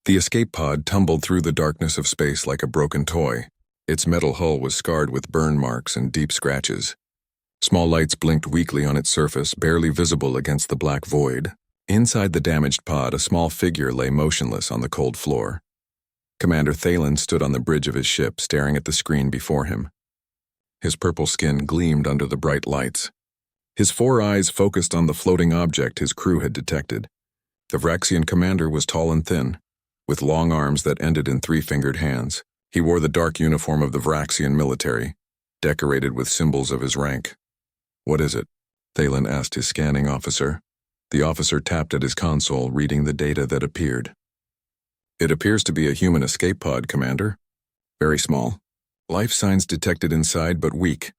The escape pod tumbled through the darkness of space like a broken toy. Its metal hull was scarred with burn marks and deep scratches. Small lights blinked weakly on its surface, barely visible against the black void. Inside the damaged pod, a small figure lay motionless on the cold floor. Commander Thalen stood on the bridge of his ship, staring at the screen before him. His purple skin gleamed under the bright lights. His 4 eyes focused on the floating object his crew had detected. The Vraxian commander was tall and thin, with long arms that ended in 3-fingered hands. He wore the dark uniform of the Vraxian military, decorated with symbols of his rank. "What is it?" Thalen asked his scanning officer. The officer tapped at his console, reading the data that appeared. "It appears to be a human escape pod, Commander. Very small. Life signs detected inside, but weak."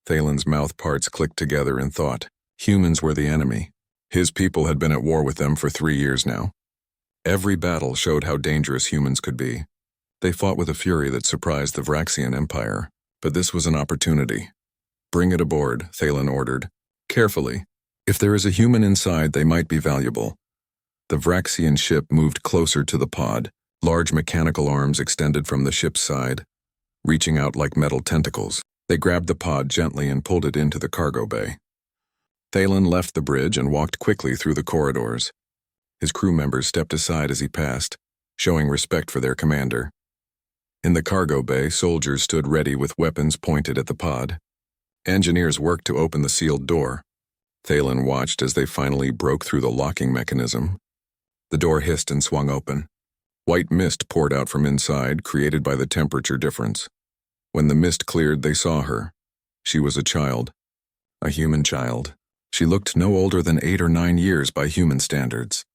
Thalen's mouth parts clicked together in thought. Humans were the enemy. His people had been at war with them for 3 years now. Every battle showed how dangerous humans could be. They fought with a fury that surprised the Vraxian Empire, but this was an opportunity. "Bring it aboard," Thalen ordered. "Carefully. If there is a human inside, they might be valuable." The Vraxian ship moved closer to the pod. Large mechanical arms extended from the ship's side, reaching out like metal tentacles. They grabbed the pod gently and pulled it into the cargo bay. Thalen left the bridge and walked quickly through the corridors. His crew members stepped aside as he passed, showing respect for their commander. In the cargo bay, soldiers stood ready with weapons pointed at the pod. Engineers worked to open the sealed door. Thalen watched as they finally broke through the locking mechanism. The door hissed and swung open. White mist poured out from inside, created by the temperature difference. When the mist cleared, they saw her. She was a child. A human child. She looked no older than 8 or 9 years by human standards.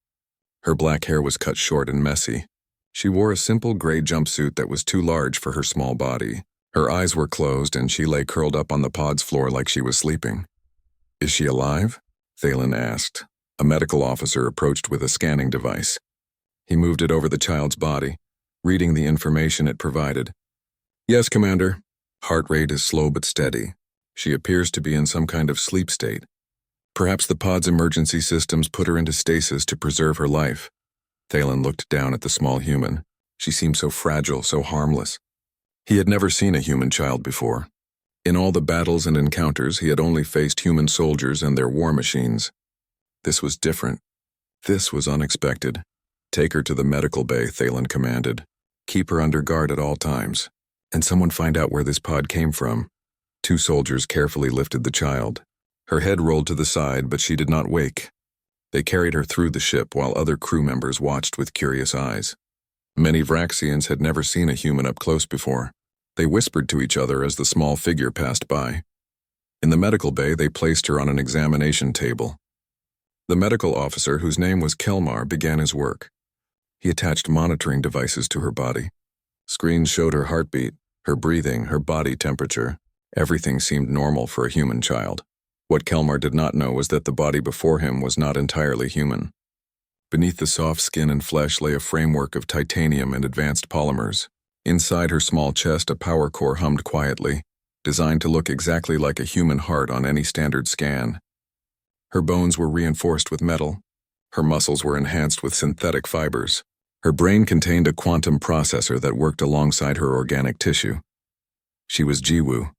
Her black hair was cut short and messy. She wore a simple gray jumpsuit that was too large for her small body. Her eyes were closed and she lay curled up on the pod's floor like she was sleeping. "Is she alive?" Thalen asked. A medical officer approached with a scanning device. He moved it over the child's body, reading the information it provided. "Yes, Commander. Heart rate is slow but steady. She appears to be in some kind of sleep state. Perhaps the pod's emergency systems put her into stasis to preserve her life." Thalen looked down at the small human. She seemed so fragile, so harmless. He had never seen a human child before. In all the battles and encounters, he had only faced human soldiers and their war machines. This was different. This was unexpected. "Take her to the medical bay," Thalen commanded. "Keep her under guard at all times. And someone find out where this pod came from." 2 soldiers carefully lifted the child. Her head rolled to the side, but she did not wake. They carried her through the ship while other crew members watched with curious eyes. Many Vraxians had never seen a human up close before. They whispered to each other as the small figure passed by. In the medical bay, they placed her on an examination table. The medical officer, whose name was Kelmar, began his work. He attached monitoring devices to her body. Screens showed her heartbeat, her breathing, her body temperature. Everything seemed normal for a human child. What Kelmar did not know was that the body before him was not entirely human. Beneath the soft skin and flesh lay a framework of titanium and advanced polymers. Inside her small chest, a power core hummed quietly, designed to look exactly like a human heart on any standard scan. Her bones were reinforced with metal. Her muscles were enhanced with synthetic fibers. Her brain contained a quantum processor that worked alongside her organic tissue. She was Jiwoo.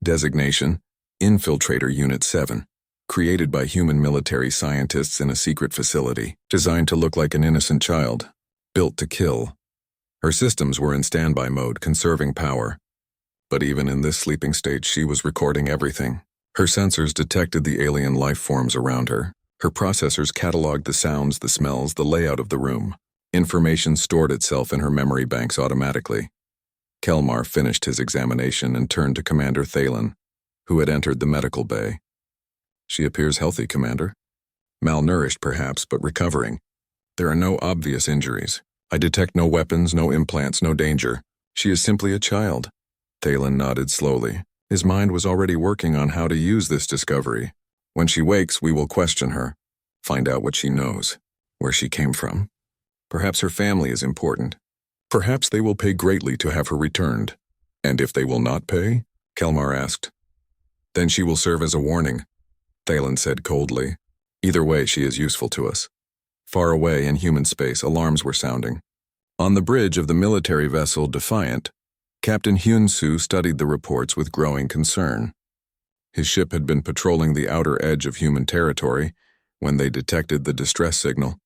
Designation: Infiltrator Unit 7. Created by human military scientists in a secret facility, designed to look like an innocent child. Built to kill. Her systems were in standby mode, conserving power. But even in this sleeping state, she was recording everything. Her sensors detected the alien life forms around her. Her processors cataloged the sounds, the smells, the layout of the room. Information stored itself in her memory banks automatically. Kelmar finished his examination and turned to Commander Thalen, who had entered the medical bay. "She appears healthy, Commander. Malnourished, perhaps, but recovering. There are no obvious injuries. I detect no weapons, no implants, no danger. She is simply a child." Thalen nodded slowly. His mind was already working on how to use this discovery. "When she wakes, we will question her, find out what she knows, where she came from. Perhaps her family is important. Perhaps they will pay greatly to have her returned." "And if they will not pay?" Kelmar asked. "Then she will serve as a warning," Thalen said coldly. "Either way, she is useful to us." Far away in human space, alarms were sounding. On the bridge of the military vessel Defiant, Captain Hyun-soo studied the reports with growing concern. His ship had been patrolling the outer edge of human territory when they detected the distress signal.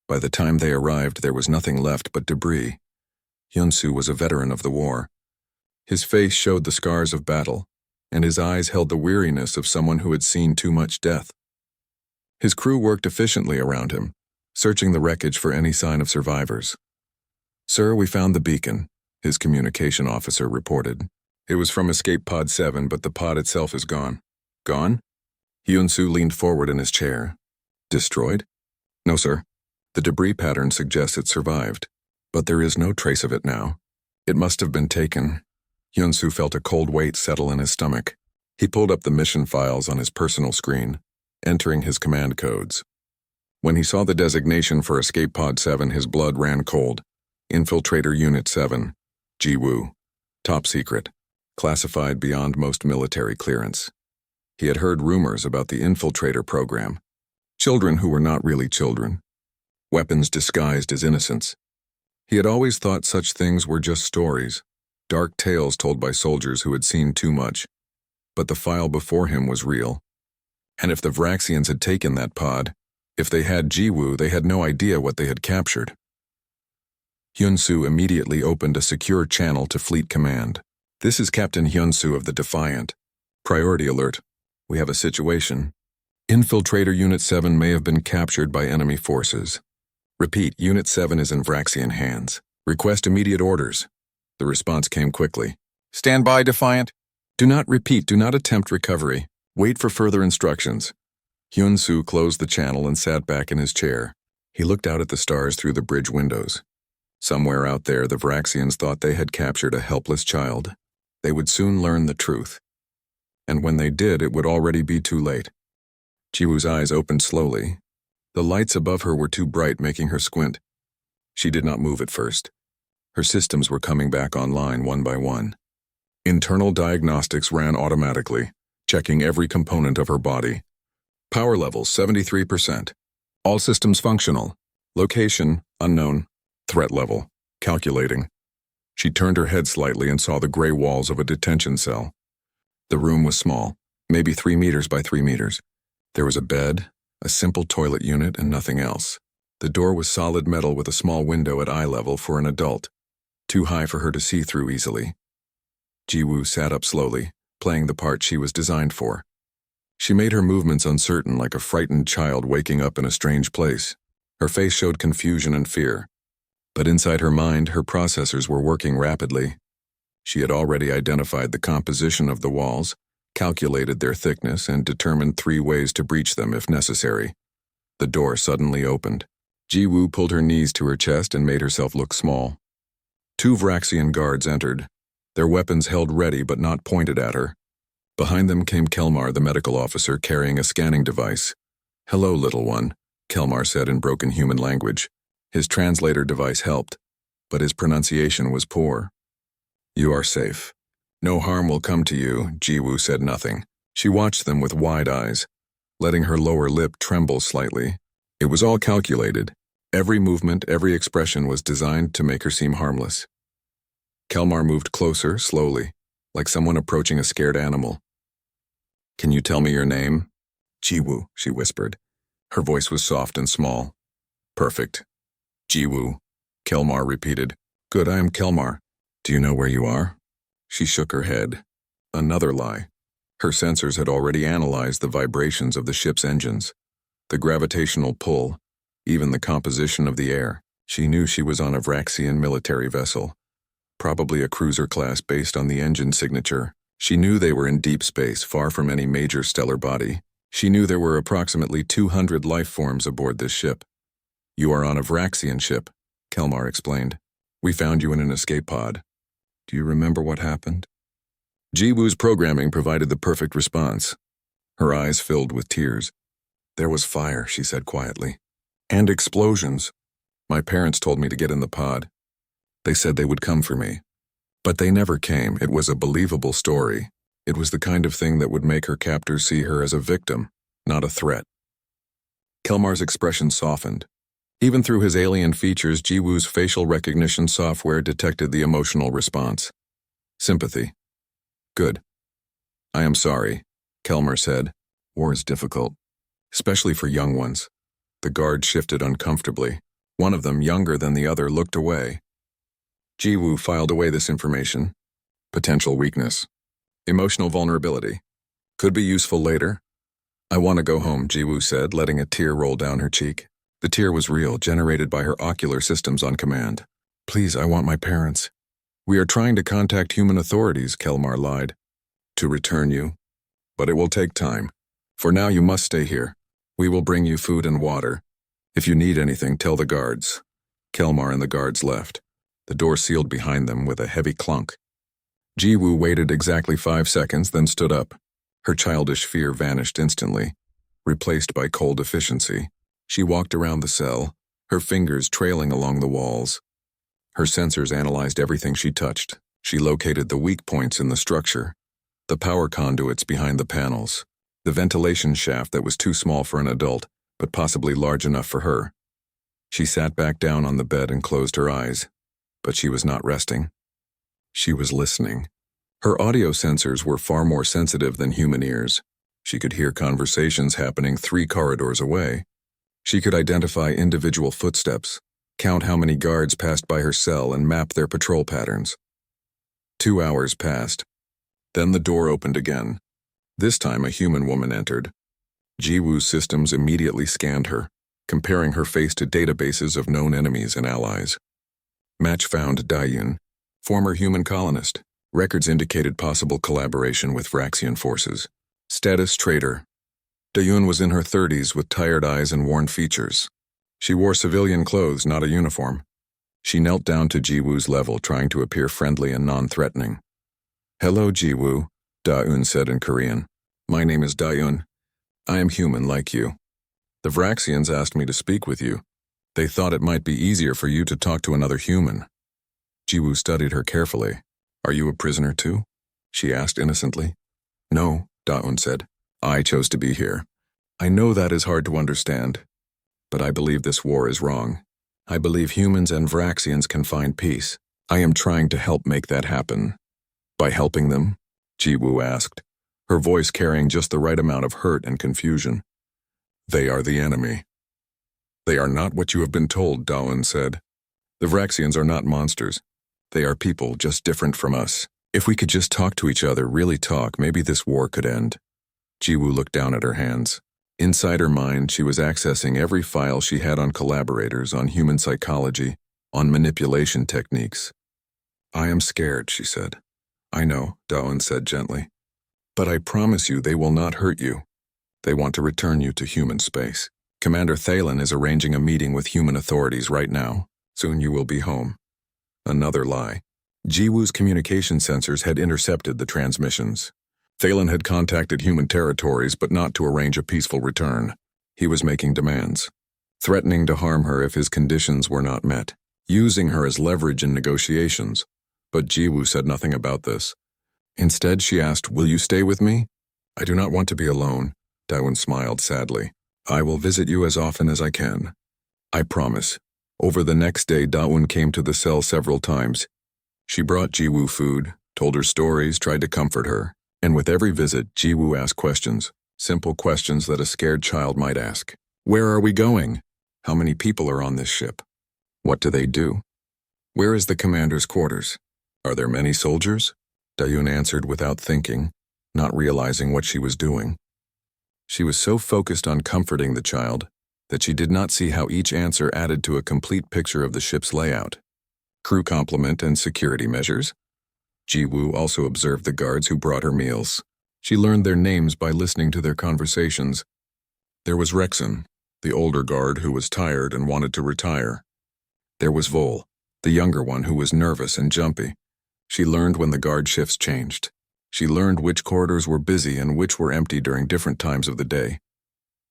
By the time they arrived, there was nothing left but debris. Hyun-soo was a veteran of the war. His face showed the scars of battle, and his eyes held the weariness of someone who had seen too much death. His crew worked efficiently around him, searching the wreckage for any sign of survivors. "Sir, we found the beacon," his communication officer reported. "It was from Escape Pod 7, but the pod itself is gone." "Gone?" Hyun-soo leaned forward in his chair. "Destroyed?" "No, sir. The debris pattern suggests it survived, but there is no trace of it now. It must have been taken." Hyun-soo felt a cold weight settle in his stomach. He pulled up the mission files on his personal screen, entering his command codes. When he saw the designation for Escape Pod 7, his blood ran cold. Infiltrator Unit 7, Ji-woo. Top secret. Classified beyond most military clearance. He had heard rumors about the infiltrator program. Children who were not really children. Weapons disguised as innocence. He had always thought such things were just stories, dark tales told by soldiers who had seen too much. But the file before him was real. And if the Vraxians had taken that pod, if they had Ji-woo, they had no idea what they had captured. Hyun-soo immediately opened a secure channel to Fleet Command. "This is Captain Hyun-soo of the Defiant. Priority alert. We have a situation. Infiltrator Unit 7 may have been captured by enemy forces. Repeat, Unit 7 is in Vraxian hands. Request immediate orders." The response came quickly. "Stand by, Defiant. Do not attempt recovery. Wait for further instructions." Hyun-soo closed the channel and sat back in his chair. He looked out at the stars through the bridge windows. Somewhere out there, the Vraxians thought they had captured a helpless child. They would soon learn the truth. And when they did, it would already be too late. Ji-woo's eyes opened slowly. The lights above her were too bright, making her squint. She did not move at first. Her systems were coming back online one by one. Internal diagnostics ran automatically, checking every component of her body. Power level 73%. All systems functional. Location unknown. Threat level calculating. She turned her head slightly and saw the gray walls of a detention cell. The room was small, maybe 3 meters by 3 meters. There was a bed, a simple toilet unit, and nothing else. The door was solid metal with a small window at eye level for an adult, too high for her to see through easily. Ji-woo sat up slowly, playing the part she was designed for. She made her movements uncertain, like a frightened child waking up in a strange place. Her face showed confusion and fear. But inside her mind, her processors were working rapidly. She had already identified the composition of the walls, calculated their thickness, and determined 3 ways to breach them if necessary. The door suddenly opened. Ji-woo pulled her knees to her chest and made herself look small. 2 Vraxian guards entered, their weapons held ready but not pointed at her. Behind them came Kelmar, the medical officer, carrying a scanning device. "Hello, little one," Kelmar said in broken human language. His translator device helped, but his pronunciation was poor. "You are safe. No harm will come to you," Ji-woo said nothing. She watched them with wide eyes, letting her lower lip tremble slightly. It was all calculated. Every movement, every expression was designed to make her seem harmless. Kelmar moved closer, slowly, like someone approaching a scared animal. "Can you tell me your name?" "Ji-woo," she whispered. Her voice was soft and small. "Perfect. Ji-woo," Kelmar repeated. "Good, I am Kelmar. Do you know where you are?" She shook her head. Another lie. Her sensors had already analyzed the vibrations of the ship's engines, the gravitational pull, even the composition of the air. She knew she was on a Vraxian military vessel, probably a cruiser class based on the engine signature. She knew they were in deep space, far from any major stellar body. She knew there were approximately 200 life forms aboard this ship. "You are on a Vraxian ship," Kelmar explained. "We found you in an escape pod. Do you remember what happened?" Ji-woo's programming provided the perfect response. Her eyes filled with tears. "There was fire," she said quietly. "And explosions. My parents told me to get in the pod. They said they would come for me. But they never came. It was a believable story. It was the kind of thing that would make her captors see her as a victim, not a threat." Kelmar's expression softened. Even through his alien features, Jiwoo's facial recognition software detected the emotional response. Sympathy. Good. I am sorry, Kelmer said. War is difficult, especially for young ones. The guard shifted uncomfortably. One of them, younger than the other, looked away. Jiwoo filed away this information. Potential weakness. Emotional vulnerability. Could be useful later. I want to go home, Jiwoo said, letting a tear roll down her cheek. The tear was real, generated by her ocular systems on command. Please, I want my parents. We are trying to contact human authorities, Kelmar lied. To return you. But it will take time. For now, you must stay here. We will bring you food and water. If you need anything, tell the guards. Kelmar and the guards left. The door sealed behind them with a heavy clunk. Jiwoo waited exactly 5 seconds, then stood up. Her childish fear vanished instantly, replaced by cold efficiency. She walked around the cell, her fingers trailing along the walls. Her sensors analyzed everything she touched. She located the weak points in the structure, the power conduits behind the panels, the ventilation shaft that was too small for an adult, but possibly large enough for her. She sat back down on the bed and closed her eyes, but she was not resting. She was listening. Her audio sensors were far more sensitive than human ears. She could hear conversations happening 3 corridors away. She could identify individual footsteps, count how many guards passed by her cell, and map their patrol patterns. 2 hours passed. Then the door opened again. This time a human woman entered. Jiwoo's systems immediately scanned her, comparing her face to databases of known enemies and allies. Match found Dayun, former human colonist. Records indicated possible collaboration with Vraxian forces. Status traitor. Dayun was in her 30s with tired eyes and worn features. She wore civilian clothes, not a uniform. She knelt down to Jiwoo's level, trying to appear friendly and non-threatening. Hello, Jiwoo, Dayun said in Korean. My name is Dayun. I am human like you. The Vraxians asked me to speak with you. They thought it might be easier for you to talk to another human. Jiwoo studied her carefully. Are you a prisoner too? She asked innocently. No, Dayun said. I chose to be here. I know that is hard to understand, but I believe this war is wrong. I believe humans and Vraxians can find peace. I am trying to help make that happen. By helping them? Jiwoo asked, her voice carrying just the right amount of hurt and confusion. They are the enemy. They are not what you have been told, Dayun said. The Vraxians are not monsters. They are people, just different from us. If we could just talk to each other, really talk, maybe this war could end. Jiwoo looked down at her hands. Inside her mind, she was accessing every file she had on collaborators, on human psychology, on manipulation techniques. I am scared, she said. I know, Dayun said gently. But I promise you they will not hurt you. They want to return you to human space. Commander Thalen is arranging a meeting with human authorities right now. Soon you will be home. Another lie. Jiwoo's communication sensors had intercepted the transmissions. Thalen had contacted human territories, but not to arrange a peaceful return. He was making demands, threatening to harm her if his conditions were not met, using her as leverage in negotiations. But Jiwoo said nothing about this. Instead, she asked, will you stay with me? I do not want to be alone, Dayun smiled sadly. I will visit you as often as I can. I promise. Over the next day, Dayun came to the cell several times. She brought Jiwoo food, told her stories, tried to comfort her. And with every visit, Jiwoo asked questions, simple questions that a scared child might ask. Where are we going? How many people are on this ship? What do they do? Where is the commander's quarters? Are there many soldiers? Dayun answered without thinking, not realizing what she was doing. She was so focused on comforting the child that she did not see how each answer added to a complete picture of the ship's layout. Crew complement and security measures. Jiwoo also observed the guards who brought her meals. She learned their names by listening to their conversations. There was Rexon, the older guard who was tired and wanted to retire. There was Vol, the younger one who was nervous and jumpy. She learned when the guard shifts changed. She learned which corridors were busy and which were empty during different times of the day.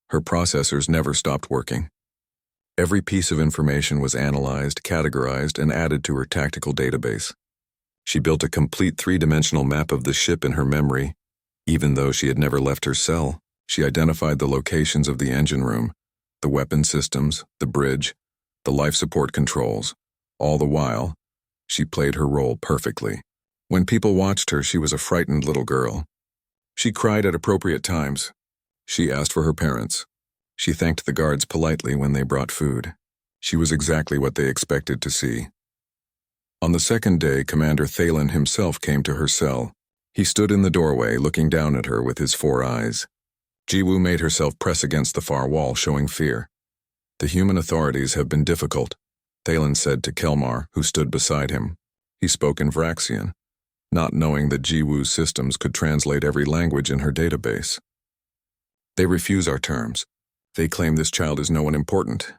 Her processors never stopped working. Every piece of information was analyzed, categorized, and added to her tactical database. She built a complete 3-dimensional map of the ship in her memory. Even though she had never left her cell, she identified the locations of the engine room, the weapon systems, the bridge, the life support controls. All the while, she played her role perfectly. When people watched her, she was a frightened little girl. She cried at appropriate times. She asked for her parents. She thanked the guards politely when they brought food. She was exactly what they expected to see. On the second day, Commander Thalen himself came to her cell. He stood in the doorway, looking down at her with his 4 eyes. Jiwoo made herself press against the far wall, showing fear. The human authorities have been difficult, Thalen said to Kelmar, who stood beside him. He spoke in Vraxian, not knowing that Jiwoo's systems could translate every language in her database. They refuse our terms. They claim this child is no one important.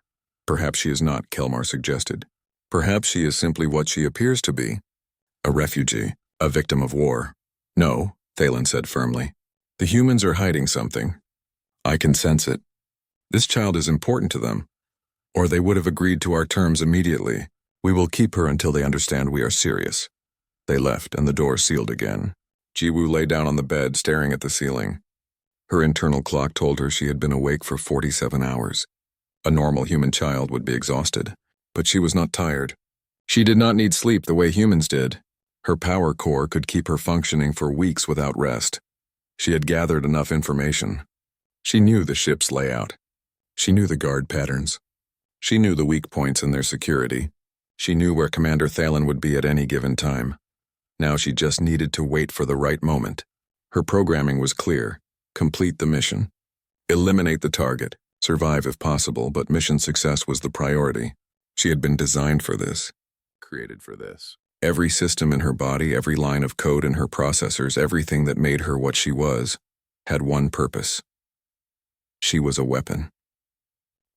Perhaps she is not, Kelmar suggested. Perhaps she is simply what she appears to be. A refugee, a victim of war. No, Thalen said firmly. The humans are hiding something. I can sense it. This child is important to them, or they would have agreed to our terms immediately. We will keep her until they understand we are serious. They left, and the door sealed again. Jiwoo lay down on the bed, staring at the ceiling. Her internal clock told her she had been awake for 47 hours. A normal human child would be exhausted, but she was not tired. She did not need sleep the way humans did. Her power core could keep her functioning for weeks without rest. She had gathered enough information. She knew the ship's layout. She knew the guard patterns. She knew the weak points in their security. She knew where Commander Thalen would be at any given time. Now she just needed to wait for the right moment. Her programming was clear. Complete the mission. Eliminate the target. Survive if possible, but mission success was the priority. She had been designed for this. Created for this. Every system in her body, every line of code in her processors, everything that made her what she was, had one purpose. She was a weapon.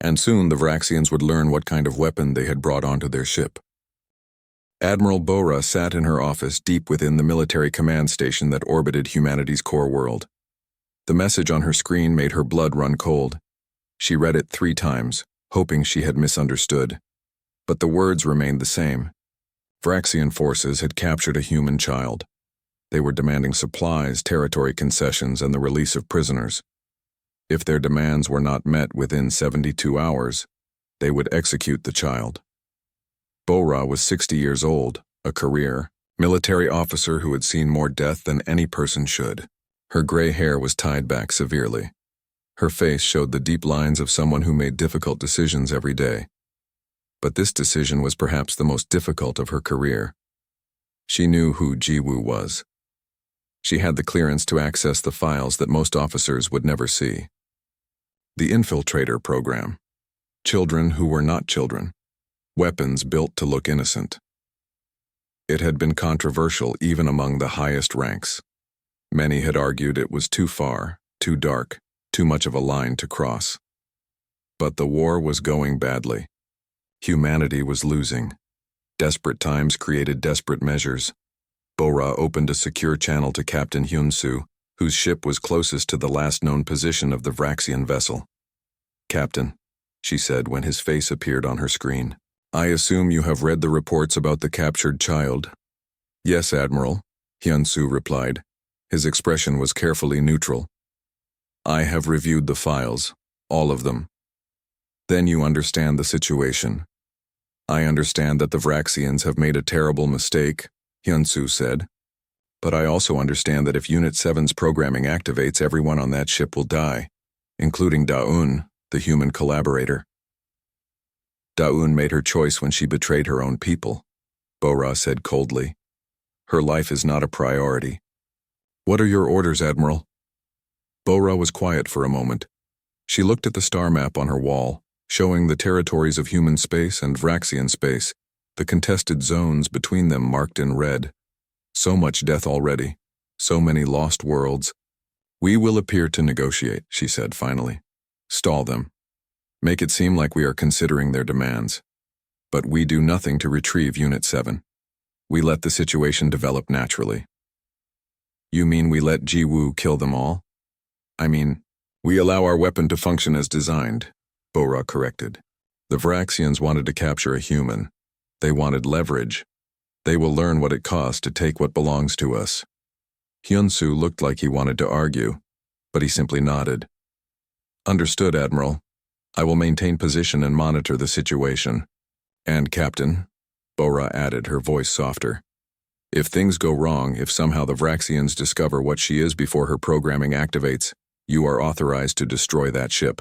And soon the Vraxians would learn what kind of weapon they had brought onto their ship. Admiral Bora sat in her office deep within the military command station that orbited humanity's core world. The message on her screen made her blood run cold. She read it 3 times, hoping she had misunderstood. But the words remained the same. Vraxian forces had captured a human child. They were demanding supplies, territory concessions, and the release of prisoners. If their demands were not met within 72 hours, they would execute the child. Bora was 60 years old, a career military officer who had seen more death than any person should. Her gray hair was tied back severely. Her face showed the deep lines of someone who made difficult decisions every day. But this decision was perhaps the most difficult of her career. She knew who Jiwoo was. She had the clearance to access the files that most officers would never see. The Infiltrator program. Children who were not children. Weapons built to look innocent. It had been controversial even among the highest ranks. Many had argued it was too far, too dark, too much of a line to cross. But the war was going badly. Humanity was losing. Desperate times created desperate measures. Bora opened a secure channel to Captain Hyun-soo, whose ship was closest to the last known position of the Vraxian vessel. Captain, she said when his face appeared on her screen. I assume you have read the reports about the captured child. Yes, Admiral, Hyun-soo replied. His expression was carefully neutral. I have reviewed the files, all of them. Then you understand the situation. I understand that the Vraxians have made a terrible mistake, Hyun-soo said. But I also understand that if Unit 7's programming activates, everyone on that ship will die, including Da-un, the human collaborator. Da-un made her choice when she betrayed her own people, Bora said coldly. Her life is not a priority. What are your orders, Admiral? Bora was quiet for a moment. She looked at the star map on her wall, showing the territories of human space and Vraxian space, the contested zones between them marked in red. So much death already, so many lost worlds. We will appear to negotiate, she said finally. Stall them. Make it seem like we are considering their demands. But we do nothing to retrieve Unit 7. We let the situation develop naturally. You mean we let Jiwoo kill them all? I mean, we allow our weapon to function as designed, Bora corrected. The Vraxians wanted to capture a human. They wanted leverage. They will learn what it costs to take what belongs to us. Hyun-soo looked like he wanted to argue, but he simply nodded. Understood, Admiral. I will maintain position and monitor the situation. "And, Captain," Bora added, her voice softer, "if things go wrong, if somehow the Vraxians discover what she is before her programming activates, you are authorized to destroy that ship.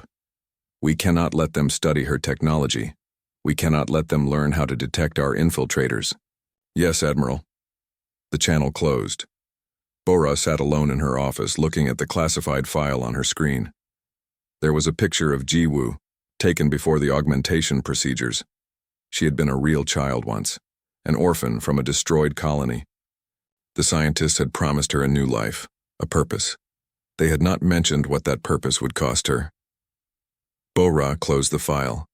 We cannot let them study her technology. We cannot let them learn how to detect our infiltrators." "Yes, Admiral." The channel closed. Bora sat alone in her office, looking at the classified file on her screen. There was a picture of Jiwoo, taken before the augmentation procedures. She had been a real child once, an orphan from a destroyed colony. The scientists had promised her a new life, a purpose. They had not mentioned what that purpose would cost her. Bora closed the file.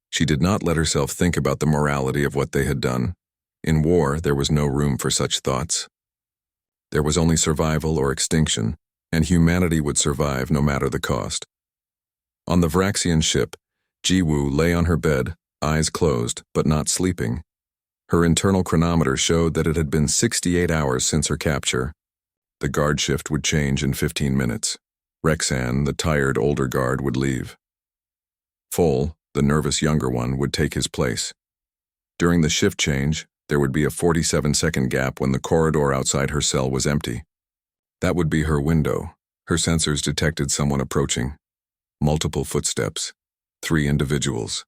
She did not let herself think about the morality of what they had done. In war, there was no room for such thoughts. There was only survival or extinction, and humanity would survive no matter the cost. On the Vraxian ship, Jiwoo lay on her bed, eyes closed, but not sleeping. Her internal chronometer showed that it had been 68 hours since her capture. The guard shift would change in 15 minutes. Rexan, the tired older guard, would leave. Fol, the nervous younger one, would take his place. During the shift change, there would be a 47-second gap when the corridor outside her cell was empty. That would be her window. Her sensors detected someone approaching. Multiple footsteps. 3 individuals.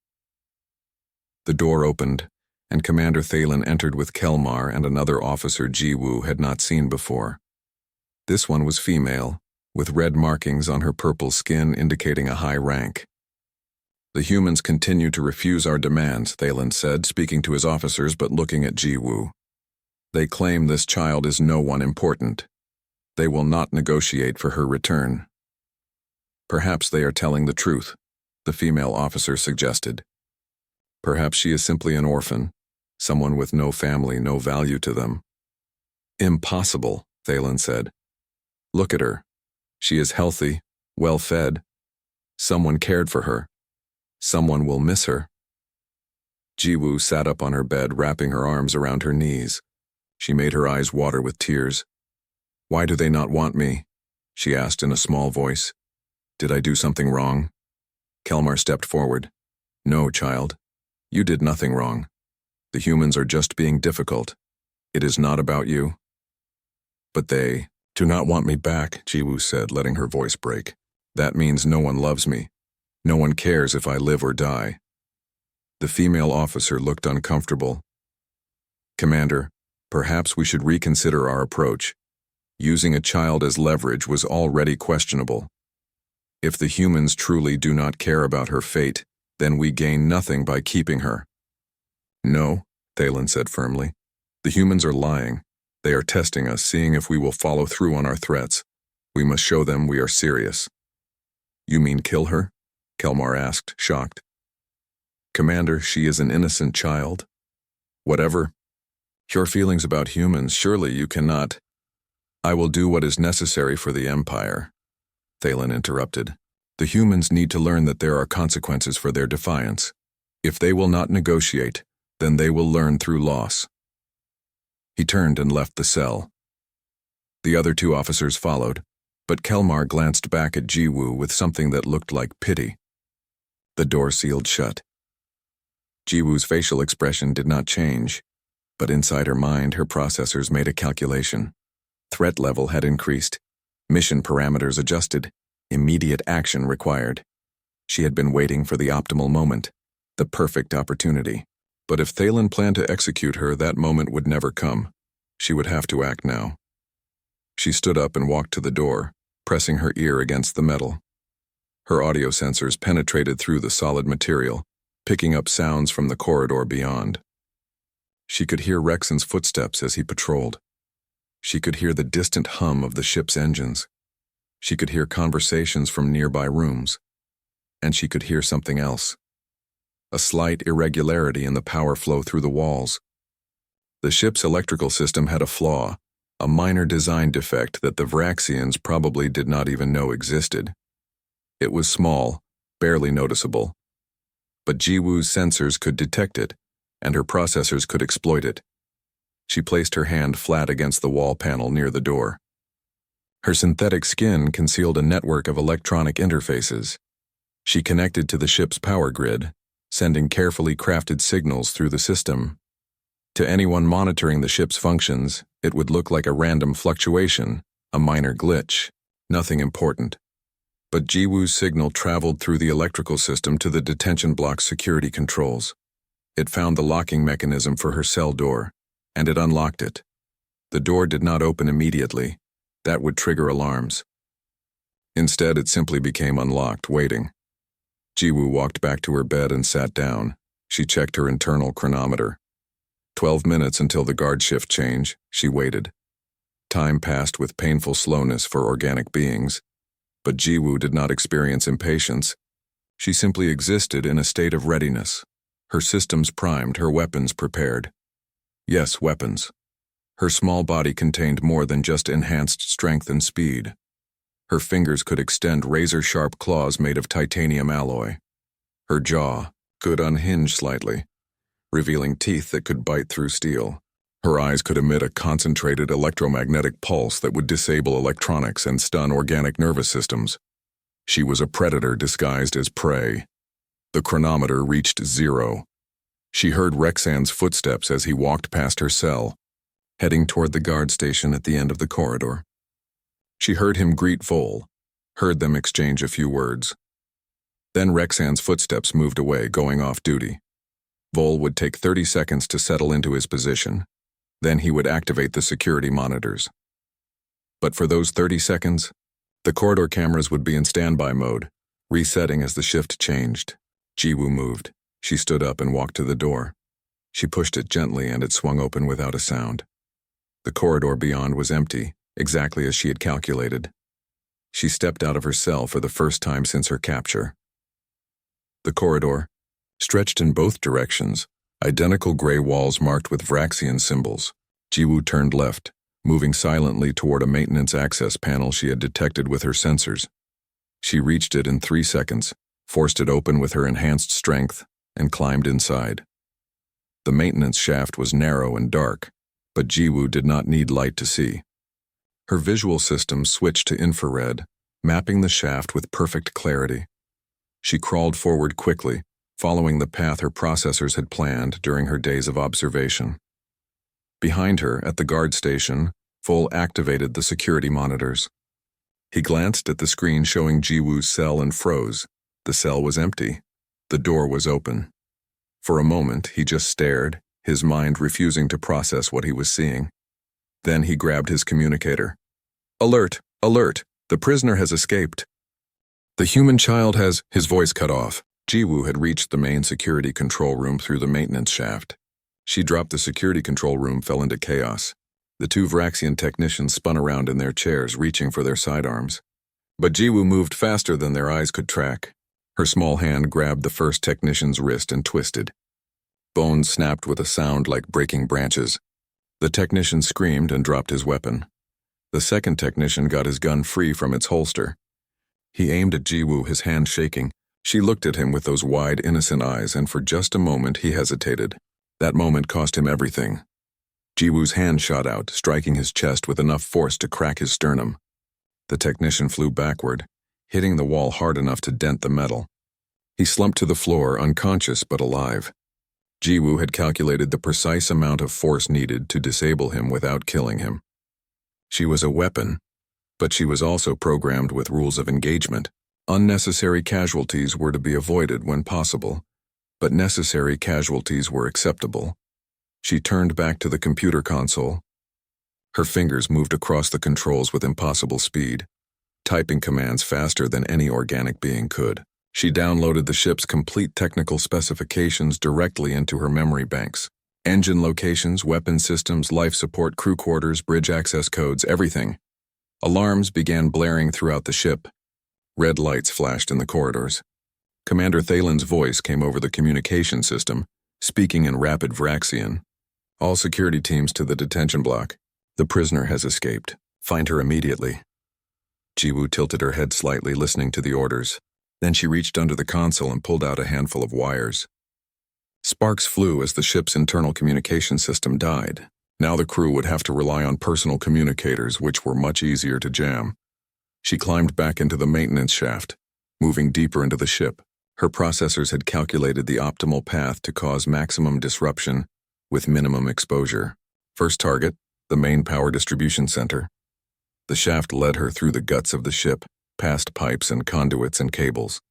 The door opened, and Commander Thalen entered with Kelmar and another officer Jiwoo had not seen before. This one was female, with red markings on her purple skin indicating a high rank. "The humans continue to refuse our demands," Thalen said, speaking to his officers but looking at Jiwoo. "They claim this child is no one important. They will not negotiate for her return." "Perhaps they are telling the truth," the female officer suggested. "Perhaps she is simply an orphan, someone with no family, no value to them." "Impossible," Thalen said. "Look at her. She is healthy, well-fed. Someone cared for her. Someone will miss her." Jiwoo sat up on her bed, wrapping her arms around her knees. She made her eyes water with tears. "Why do they not want me?" she asked in a small voice. "Did I do something wrong?" Kelmar stepped forward. "No, child. You did nothing wrong. The humans are just being difficult. It is not about you." "But they do not want me back," Jiwoo said, letting her voice break. "That means no one loves me. No one cares if I live or die." The female officer looked uncomfortable. "Commander, perhaps we should reconsider our approach. Using a child as leverage was already questionable. If the humans truly do not care about her fate, then we gain nothing by keeping her." "No," Thalen said firmly. "The humans are lying. They are testing us, seeing if we will follow through on our threats. We must show them we are serious." "You mean kill her?" Kelmar asked, shocked. "Commander, she is an innocent child." "Whatever. Your feelings about humans, surely you cannot—" "I will do what is necessary for the Empire," Thalen interrupted. "The humans need to learn that there are consequences for their defiance. If they will not negotiate, then they will learn through loss." He turned and left the cell. The other 2 officers followed, but Kelmar glanced back at Jiwoo with something that looked like pity. The door sealed shut. Jiwoo's facial expression did not change, but inside her mind, her processors made a calculation. Threat level had increased. Mission parameters adjusted. Immediate action required. She had been waiting for the optimal moment, the perfect opportunity. But if Thalen planned to execute her, that moment would never come. She would have to act now. She stood up and walked to the door, pressing her ear against the metal. Her audio sensors penetrated through the solid material, picking up sounds from the corridor beyond. She could hear Rexon's footsteps as he patrolled. She could hear the distant hum of the ship's engines. She could hear conversations from nearby rooms. And she could hear something else. A slight irregularity in the power flow through the walls. The ship's electrical system had a flaw, a minor design defect that the Vraxians probably did not even know existed. It was small, barely noticeable. But Jiwoo's sensors could detect it, and her processors could exploit it. She placed her hand flat against the wall panel near the door. Her synthetic skin concealed a network of electronic interfaces. She connected to the ship's power grid, sending carefully crafted signals through the system. To anyone monitoring the ship's functions, it would look like a random fluctuation, a minor glitch, nothing important. But Jiwoo's signal traveled through the electrical system to the detention block's security controls. It found the locking mechanism for her cell door, and it unlocked it. The door did not open immediately. That would trigger alarms. Instead, it simply became unlocked, waiting. Jiwoo walked back to her bed and sat down. She checked her internal chronometer. 12 minutes until the guard shift change. She waited. Time passed with painful slowness for organic beings, but Jiwoo did not experience impatience. She simply existed in a state of readiness. Her systems primed, her weapons prepared. Yes, weapons. Her small body contained more than just enhanced strength and speed. Her fingers could extend razor-sharp claws made of titanium alloy. Her jaw could unhinge slightly, revealing teeth that could bite through steel. Her eyes could emit a concentrated electromagnetic pulse that would disable electronics and stun organic nervous systems. She was a predator disguised as prey. The chronometer reached 0. She heard Rexan's footsteps as he walked past her cell, heading toward the guard station at the end of the corridor. She heard him greet Vol, heard them exchange a few words. Then Rexan's footsteps moved away, going off duty. Vol would take 30 seconds to settle into his position. Then he would activate the security monitors. But for those 30 seconds, the corridor cameras would be in standby mode, resetting as the shift changed. Jiwoo moved. She stood up and walked to the door. She pushed it gently and it swung open without a sound. The corridor beyond was empty, exactly as she had calculated. She stepped out of her cell for the first time since her capture. The corridor stretched in both directions, identical gray walls marked with Vraxian symbols. Jiwoo turned left, moving silently toward a maintenance access panel she had detected with her sensors. She reached it in 3 seconds, forced it open with her enhanced strength, and climbed inside. The maintenance shaft was narrow and dark, but Jiwoo did not need light to see. Her visual system switched to infrared, mapping the shaft with perfect clarity. She crawled forward quickly, following the path her processors had planned during her days of observation. Behind her, at the guard station, Vol activated the security monitors. He glanced at the screen showing Jiwoo's cell and froze. The cell was empty. The door was open. For a moment, he just stared, his mind refusing to process what he was seeing. Then he grabbed his communicator. "Alert! Alert! The prisoner has escaped. The human child has..." His voice cut off. Jiwoo had reached the main security control room through the maintenance shaft. She dropped the security control room, fell into chaos. The 2 Vraxian technicians spun around in their chairs, reaching for their sidearms. But Jiwoo moved faster than their eyes could track. Her small hand grabbed the first technician's wrist and twisted. Bones snapped with a sound like breaking branches. The technician screamed and dropped his weapon. The second technician got his gun free from its holster. He aimed at Jiwoo, his hand shaking. She looked at him with those wide, innocent eyes, and for just a moment he hesitated. That moment cost him everything. Jiwoo's hand shot out, striking his chest with enough force to crack his sternum. The technician flew backward, hitting the wall hard enough to dent the metal. He slumped to the floor, unconscious but alive. Jiwoo had calculated the precise amount of force needed to disable him without killing him. She was a weapon, but she was also programmed with rules of engagement. Unnecessary casualties were to be avoided when possible, but necessary casualties were acceptable. She turned back to the computer console. Her fingers moved across the controls with impossible speed, typing commands faster than any organic being could. She downloaded the ship's complete technical specifications directly into her memory banks. Engine locations, weapon systems, life support, crew quarters, bridge access codes, everything. Alarms began blaring throughout the ship. Red lights flashed in the corridors. Commander Thalen's voice came over the communication system, speaking in rapid Vraxian. "All security teams to the detention block. The prisoner has escaped. Find her immediately." Jiwoo tilted her head slightly, listening to the orders. Then she reached under the console and pulled out a handful of wires. Sparks flew as the ship's internal communication system died. Now the crew would have to rely on personal communicators, which were much easier to jam. She climbed back into the maintenance shaft, moving deeper into the ship. Her processors had calculated the optimal path to cause maximum disruption with minimum exposure. First target, the main power distribution center. The shaft led her through the guts of the ship, past pipes and conduits and cables.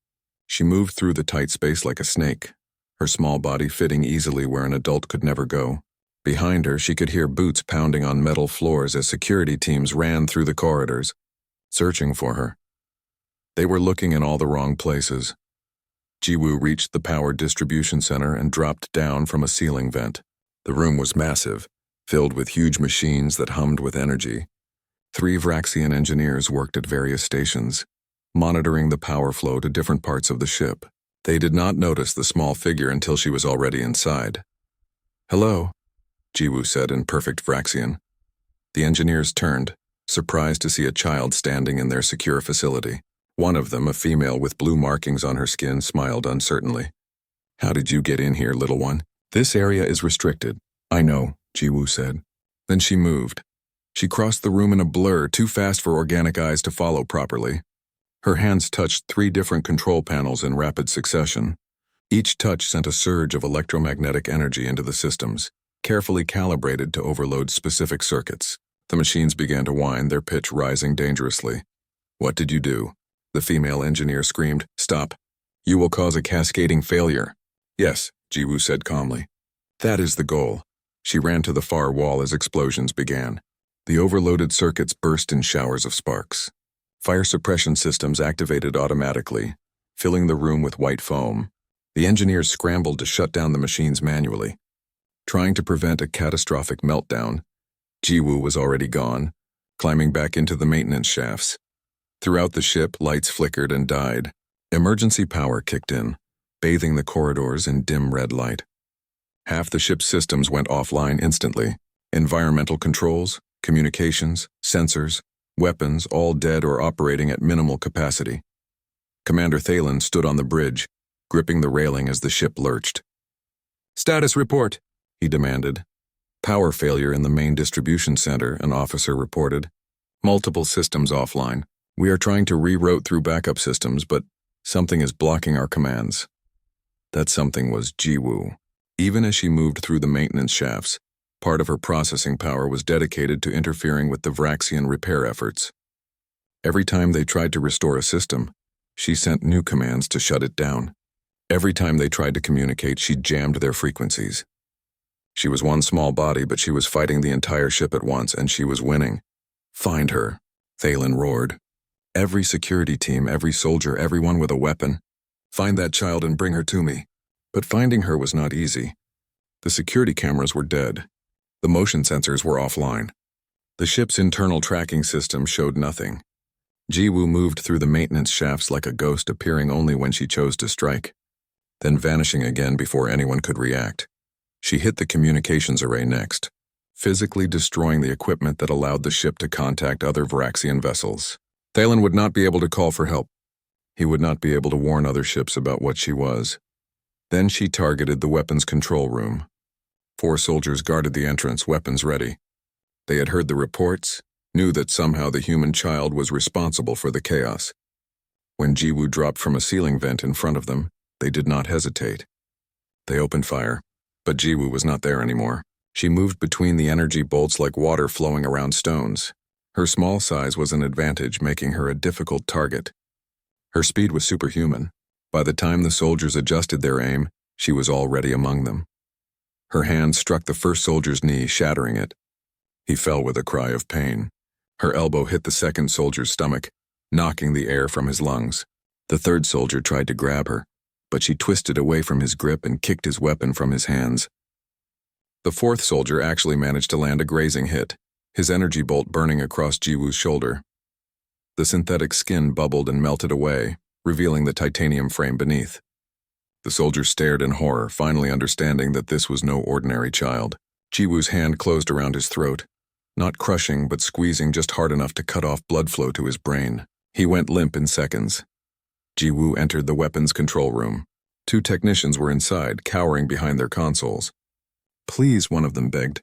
She moved through the tight space like a snake, her small body fitting easily where an adult could never go. Behind her, she could hear boots pounding on metal floors as security teams ran through the corridors, searching for her. They were looking in all the wrong places. Jiwoo reached the power distribution center and dropped down from a ceiling vent. The room was massive, filled with huge machines that hummed with energy. 3 Vraxian engineers worked at various stations, monitoring the power flow to different parts of the ship. They did not notice the small figure until she was already inside. "Hello," Jiwoo said in perfect Vraxian. The engineers turned, surprised to see a child standing in their secure facility. One of them, a female with blue markings on her skin, smiled uncertainly. "How did you get in here, little one? This area is restricted." "I know," Jiwoo said. Then she moved. She crossed the room in a blur, too fast for organic eyes to follow properly. Her hands touched 3 different control panels in rapid succession. Each touch sent a surge of electromagnetic energy into the systems, carefully calibrated to overload specific circuits. The machines began to whine, their pitch rising dangerously. "What did you do?" The female engineer screamed. "Stop. You will cause a cascading failure." "Yes," Jiwoo said calmly. "That is the goal." She ran to the far wall as explosions began. The overloaded circuits burst in showers of sparks. Fire suppression systems activated automatically, filling the room with white foam. The engineers scrambled to shut down the machines manually. Trying to prevent a catastrophic meltdown, Jiwoo was already gone, climbing back into the maintenance shafts. Throughout the ship, lights flickered and died. Emergency power kicked in, bathing the corridors in dim red light. Half the ship's systems went offline instantly. Environmental controls, communications, sensors, weapons, all dead or operating at minimal capacity. Commander Thalen stood on the bridge, gripping the railing as the ship lurched. "Status report," he demanded. "Power failure in the main distribution center," an officer reported. "Multiple systems offline. We are trying to reroute through backup systems, but something is blocking our commands." That something was Jiwoo. Even as she moved through the maintenance shafts, part of her processing power was dedicated to interfering with the Vraxian repair efforts. Every time they tried to restore a system, she sent new commands to shut it down. Every time they tried to communicate, she jammed their frequencies. She was one small body, but she was fighting the entire ship at once, and she was winning. "Find her," Thalen roared. "Every security team, every soldier, everyone with a weapon. Find that child and bring her to me." But finding her was not easy. The security cameras were dead. The motion sensors were offline. The ship's internal tracking system showed nothing. Jiwoo moved through the maintenance shafts like a ghost, appearing only when she chose to strike, then vanishing again before anyone could react. She hit the communications array next, physically destroying the equipment that allowed the ship to contact other Vraxian vessels. Thalen would not be able to call for help. He would not be able to warn other ships about what she was. Then she targeted the weapons control room. 4 soldiers guarded the entrance, weapons ready. They had heard the reports, knew that somehow the human child was responsible for the chaos. When Jiwoo dropped from a ceiling vent in front of them, they did not hesitate. They opened fire, but Jiwoo was not there anymore. She moved between the energy bolts like water flowing around stones. Her small size was an advantage, making her a difficult target. Her speed was superhuman. By the time the soldiers adjusted their aim, she was already among them. Her hand struck the first soldier's knee, shattering it. He fell with a cry of pain. Her elbow hit the second soldier's stomach, knocking the air from his lungs. The third soldier tried to grab her, but she twisted away from his grip and kicked his weapon from his hands. The fourth soldier actually managed to land a grazing hit, his energy bolt burning across Jiwoo's shoulder. The synthetic skin bubbled and melted away, revealing the titanium frame beneath. The soldier stared in horror, finally understanding that this was no ordinary child. Jiwoo's hand closed around his throat, not crushing but squeezing just hard enough to cut off blood flow to his brain. He went limp in seconds. Jiwoo entered the weapons control room. 2 technicians were inside, cowering behind their consoles. "Please," one of them begged.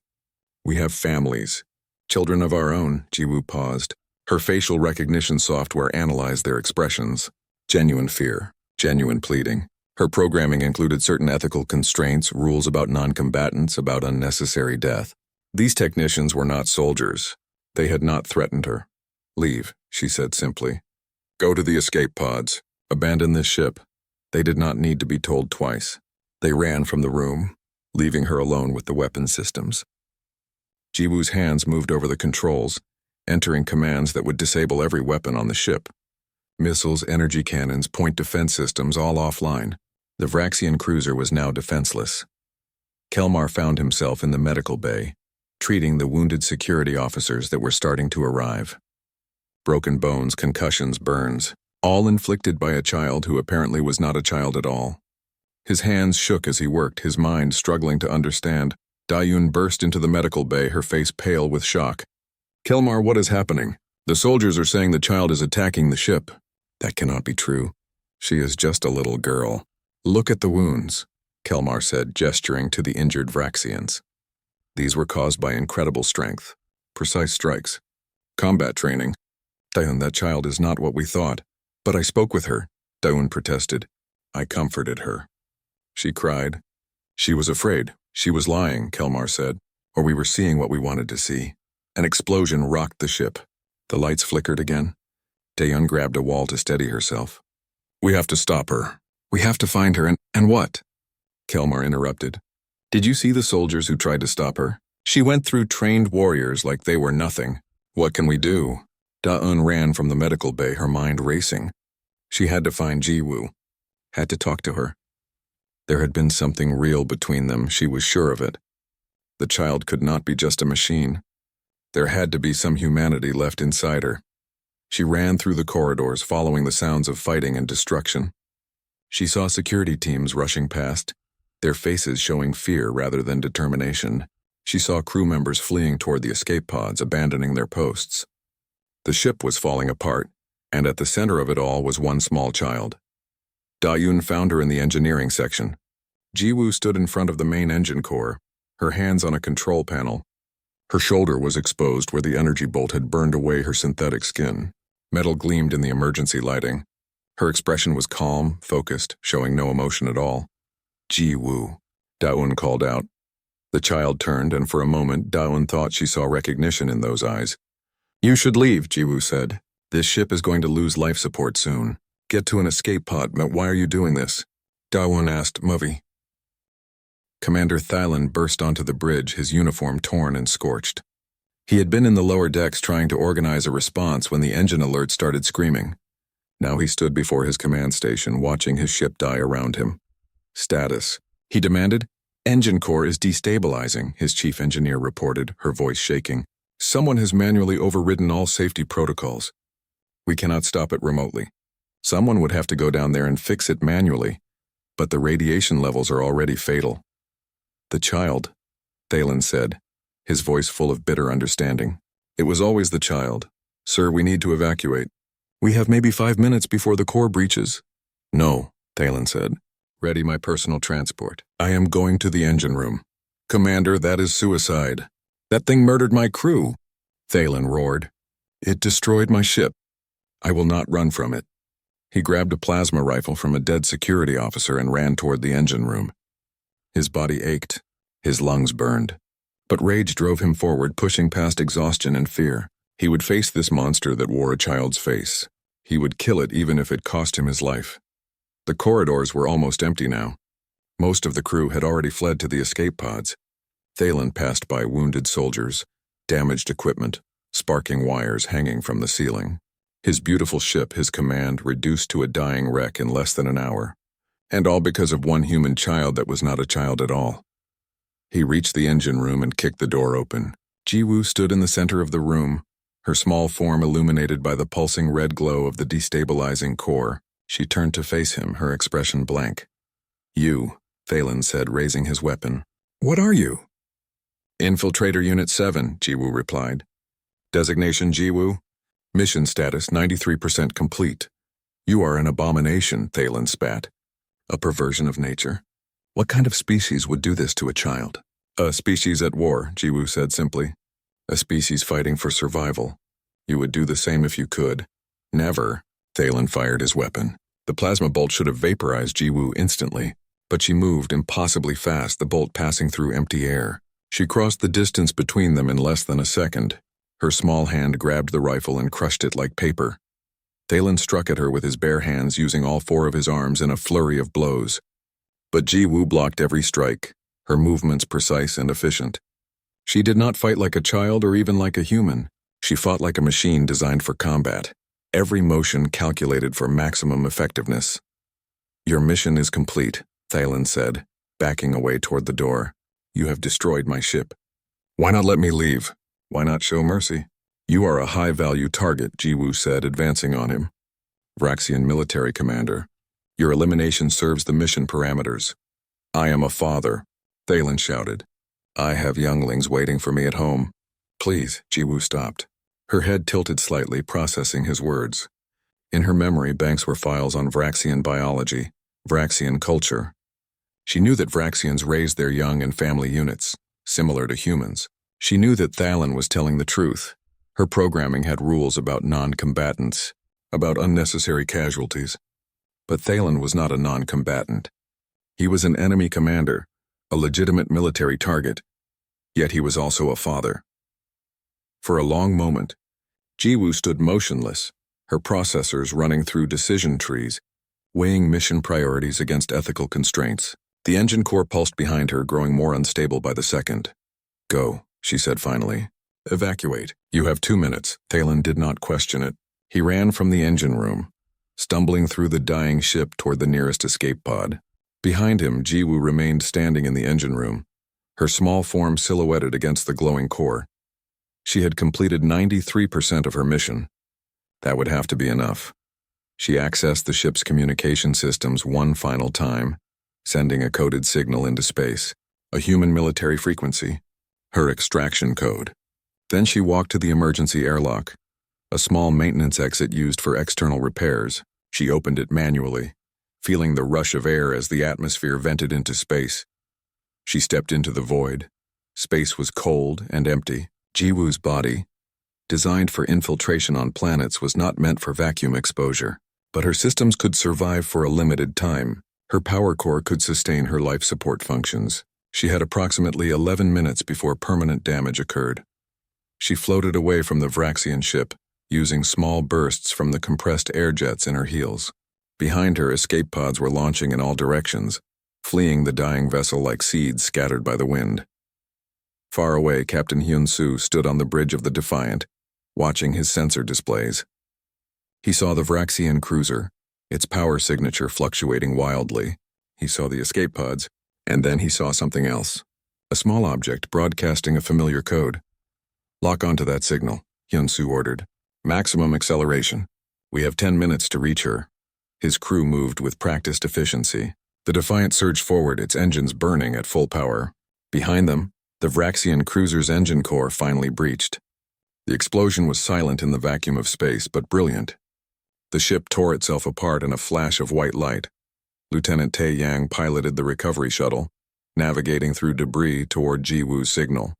"We have families. Children of our own." Jiwoo paused. Her facial recognition software analyzed their expressions. Genuine fear, genuine pleading. Her programming included certain ethical constraints, rules about non-combatants, about unnecessary death. These technicians were not soldiers. They had not threatened her. "Leave," she said simply. "Go to the escape pods. Abandon this ship." They did not need to be told twice. They ran from the room, leaving her alone with the weapon systems. Jiwoo's hands moved over the controls, entering commands that would disable every weapon on the ship. Missiles, energy cannons, point defense systems, all offline. The Vraxian cruiser was now defenseless. Kelmar found himself in the medical bay, treating the wounded security officers that were starting to arrive. Broken bones, concussions, burns, all inflicted by a child who apparently was not a child at all. His hands shook as he worked, his mind struggling to understand. Dayun burst into the medical bay, her face pale with shock. "Kelmar, what is happening? The soldiers are saying the child is attacking the ship." "That cannot be true. She is just a little girl." "Look at the wounds," Kelmar said, gesturing to the injured Vraxians. These were caused by incredible strength, precise strikes, combat training. "Dayun, that child is not what we thought." "But I spoke with her," Dayun protested. "I comforted her." She cried. "She was afraid. She was lying," Kelmar said. "Or we were seeing what we wanted to see." An explosion rocked the ship. The lights flickered again. Dayun grabbed a wall to steady herself. "We have to stop her. We have to find her and what?" Kelmar interrupted. "Did you see the soldiers who tried to stop her? She went through trained warriors like they were nothing. What can we do?" Dayun ran from the medical bay, her mind racing. She had to find Jiwoo. Had to talk to her. There had been something real between them, she was sure of it. The child could not be just a machine. There had to be some humanity left inside her. She ran through the corridors, following the sounds of fighting and destruction. She saw security teams rushing past, their faces showing fear rather than determination. She saw crew members fleeing toward the escape pods, abandoning their posts. The ship was falling apart, and at the center of it all was one small child. Dayun found her in the engineering section. Jiwoo stood in front of the main engine core, her hands on a control panel. Her shoulder was exposed where the energy bolt had burned away her synthetic skin. Metal gleamed in the emergency lighting. Her expression was calm, focused, showing no emotion at all. "Jiwoo," Dayun called out. The child turned, and for a moment Dayun thought she saw recognition in those eyes. "You should leave," Jiwoo said. "This ship is going to lose life support soon. Get to an escape pod. Why are you doing this?" Dayun asked Muvi. Commander Thailand burst onto the bridge, his uniform torn and scorched. He had been in the lower decks trying to organize a response when the engine alert started screaming. Now he stood before his command station, watching his ship die around him. "Status," he demanded. "Engine core is destabilizing," his chief engineer reported, her voice shaking. "Someone has manually overridden all safety protocols. We cannot stop it remotely. Someone would have to go down there and fix it manually, but the radiation levels are already fatal." "The child," Thalen said, his voice full of bitter understanding. "It was always the child. Sir, we need to evacuate. We have maybe 5 minutes before the core breaches." "No," Thalen said. "Ready my personal transport. I am going to the engine room." "Commander, that is suicide. That thing murdered my crew," Thalen roared. "It destroyed my ship. I will not run from it." He grabbed a plasma rifle from a dead security officer and ran toward the engine room. His body ached, his lungs burned. But rage drove him forward, pushing past exhaustion and fear. He would face this monster that wore a child's face. He would kill it even if it cost him his life. The corridors were almost empty now. Most of the crew had already fled to the escape pods. Thalen passed by wounded soldiers, damaged equipment, sparking wires hanging from the ceiling. His beautiful ship, his command, reduced to a dying wreck in less than an hour. And all because of one human child that was not a child at all. He reached the engine room and kicked the door open. Jiwoo stood in the center of the room, her small form illuminated by the pulsing red glow of the destabilizing core. She turned to face him, her expression blank. "You," Thalen said, raising his weapon. "What are you?" "Infiltrator Unit 7, Jiwoo replied. "Designation Jiwoo. Mission status 93% complete." "You are an abomination," Thalen spat. "A perversion of nature. What kind of species would do this to a child?" "A species at war," Jiwoo said simply. "A species fighting for survival. You would do the same if you could." "Never." Thalen fired his weapon. The plasma bolt should have vaporized Jiwoo instantly, but she moved impossibly fast, the bolt passing through empty air. She crossed the distance between them in less than a second. Her small hand grabbed the rifle and crushed it like paper. Thalen struck at her with his bare hands, using all 4 of his arms in a flurry of blows. But Jiwoo blocked every strike, her movements precise and efficient. She did not fight like a child or even like a human. She fought like a machine designed for combat, every motion calculated for maximum effectiveness. "Your mission is complete," Thalen said, backing away toward the door. "You have destroyed my ship. Why not let me leave? Why not show mercy?" "You are a high-value target," Jiwoo said, advancing on him. "Vraxian military commander. Your elimination serves the mission parameters." "I am a father," Thalen shouted. "I have younglings waiting for me at home." "Please," Jiwoo stopped. Her head tilted slightly, processing his words. In her memory banks were files on Vraxian biology, Vraxian culture. She knew that Vraxians raised their young in family units, similar to humans. She knew that Thalen was telling the truth. Her programming had rules about non-combatants, about unnecessary casualties. But Thalen was not a non-combatant. He was an enemy commander, a legitimate military target, yet he was also a father. For a long moment, Jiwoo stood motionless, her processors running through decision trees, weighing mission priorities against ethical constraints. The engine core pulsed behind her, growing more unstable by the second. "Go," she said finally. "Evacuate. You have 2 minutes." Thalen did not question it. He ran from the engine room, stumbling through the dying ship toward the nearest escape pod. Behind him, Jiwoo remained standing in the engine room, her small form silhouetted against the glowing core. She had completed 93% of her mission. That would have to be enough. She accessed the ship's communication systems one final time, sending a coded signal into space, a human military frequency, her extraction code. Then she walked to the emergency airlock, a small maintenance exit used for external repairs. She opened it manually, feeling the rush of air as the atmosphere vented into space. She stepped into the void. Space was cold and empty. Jiwoo's body, designed for infiltration on planets, was not meant for vacuum exposure, but her systems could survive for a limited time. Her power core could sustain her life support functions. She had approximately 11 minutes before permanent damage occurred. She floated away from the Vraxian ship, using small bursts from the compressed air jets in her heels. Behind her, escape pods were launching in all directions, fleeing the dying vessel like seeds scattered by the wind. Far away, Captain Hyun-soo stood on the bridge of the Defiant, watching his sensor displays. He saw the Vraxian cruiser, its power signature fluctuating wildly. He saw the escape pods, and then he saw something else. A small object broadcasting a familiar code. "Lock onto that signal," Hyun-soo ordered. "Maximum acceleration. We have 10 minutes to reach her." His crew moved with practiced efficiency. The Defiant surged forward, its engines burning at full power. Behind them, the Vraxian cruiser's engine core finally breached. The explosion was silent in the vacuum of space, but brilliant. The ship tore itself apart in a flash of white light. Lieutenant Tae Yang piloted the recovery shuttle, navigating through debris toward Jiwoo's signal.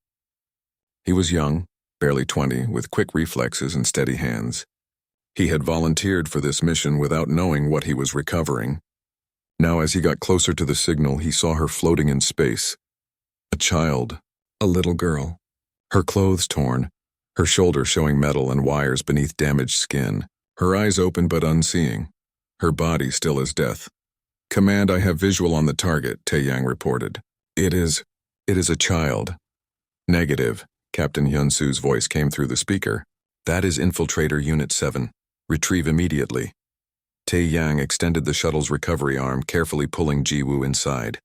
He was young, barely 20, with quick reflexes and steady hands. He had volunteered for this mission without knowing what he was recovering. Now, as he got closer to the signal, he saw her floating in space. A child, a little girl. Her clothes torn, her shoulder showing metal and wires beneath damaged skin. Her eyes open but unseeing, her body still as death. "Command, I have visual on the target," Tae Yang reported. It is a child." "Negative," Captain Hyun-soo's voice came through the speaker. "That is Infiltrator Unit 7. Retrieve immediately." Tae Yang extended the shuttle's recovery arm, carefully pulling Jiwoo inside.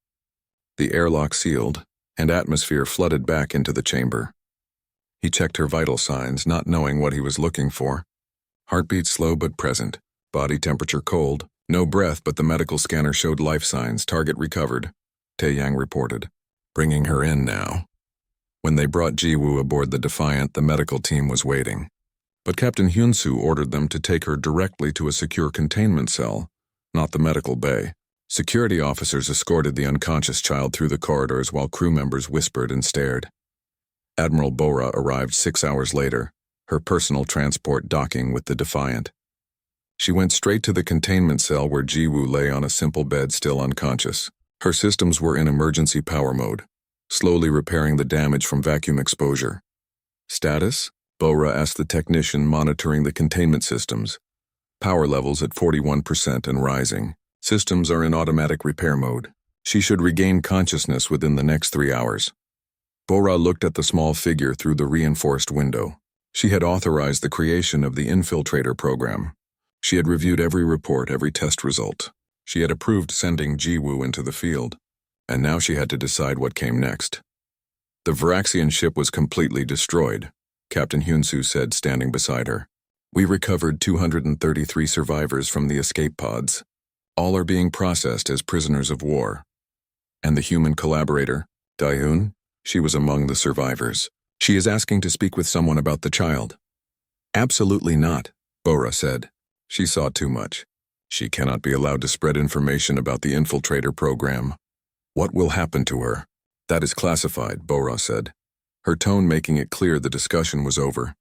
The airlock sealed, and atmosphere flooded back into the chamber. He checked her vital signs, not knowing what he was looking for. Heartbeat slow but present, body temperature cold, no breath, but the medical scanner showed life signs. "Target recovered," Tae Yang reported. "Bringing her in now." When they brought Jiwoo aboard the Defiant, the medical team was waiting. But Captain Hyun-soo ordered them to take her directly to a secure containment cell, not the medical bay. Security officers escorted the unconscious child through the corridors while crew members whispered and stared. Admiral Bora arrived 6 hours later, her personal transport docking with the Defiant. She went straight to the containment cell where Jiwoo lay on a simple bed still unconscious. Her systems were in emergency power mode, slowly repairing the damage from vacuum exposure. Status? Bora asked the technician monitoring the containment systems. Power levels at 41% and rising. Systems are in automatic repair mode. She should regain consciousness within the next 3 hours. Bora looked at the small figure through the reinforced window. She had authorized the creation of the infiltrator program. She had reviewed every report, every test result. She had approved sending Jiwoo into the field. And now she had to decide what came next. The Varaxian ship was completely destroyed, Captain Hyunsu said, standing beside her. We recovered 233 survivors from the escape pods. All are being processed as prisoners of war. And the human collaborator, Daehoon? She was among the survivors. She is asking to speak with someone about the child. Absolutely not, Bora said. She saw too much. She cannot be allowed to spread information about the infiltrator program. What will happen to her? That is classified, Bora said, her tone making it clear the discussion was over.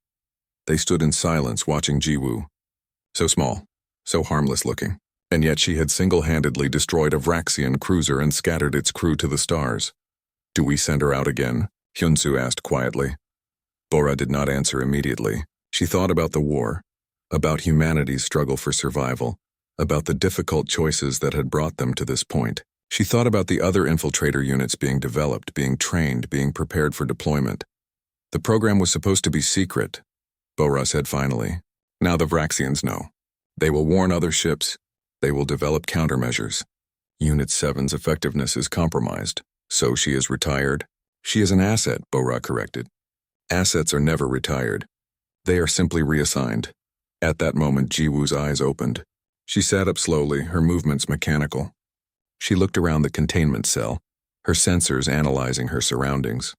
They stood in silence watching Jiwoo. So small, so harmless looking, and yet she had single-handedly destroyed a Vraxian cruiser and scattered its crew to the stars. Do we send her out again? Hyunsu asked quietly. Bora did not answer immediately. She thought about the war, about humanity's struggle for survival, about the difficult choices that had brought them to this point. She thought about the other infiltrator units being developed, being trained, being prepared for deployment. The program was supposed to be secret, Bora said finally. Now the Vraxians know. They will warn other ships. They will develop countermeasures. Unit 7's effectiveness is compromised, so she is retired. She is an asset, Bora corrected. Assets are never retired. They are simply reassigned. At that moment, Jiwoo's eyes opened. She sat up slowly, her movements mechanical. She looked around the containment cell, her sensors analyzing her surroundings.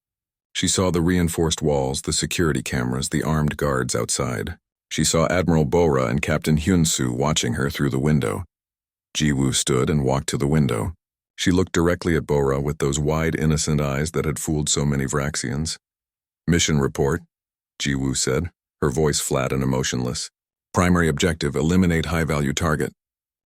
She saw the reinforced walls, the security cameras, the armed guards outside. She saw Admiral Bora and Captain Hyunsu watching her through the window. Jiwoo stood and walked to the window. She looked directly at Bora with those wide, innocent eyes that had fooled so many Vraxians. Mission report, Jiwoo said, her voice flat and emotionless. Primary objective, eliminate high-value target.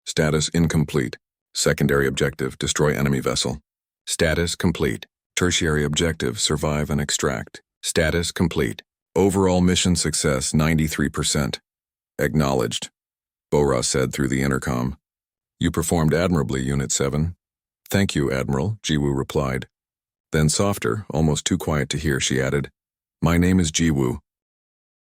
Status incomplete. Secondary objective, destroy enemy vessel. Status complete. Tertiary objective, survive and extract. Status complete. Overall mission success, 93%. Acknowledged, Bora said through the intercom. You performed admirably, Unit 7. Thank you, Admiral, Jiwoo replied. Then softer, almost too quiet to hear, she added, My name is Jiwoo.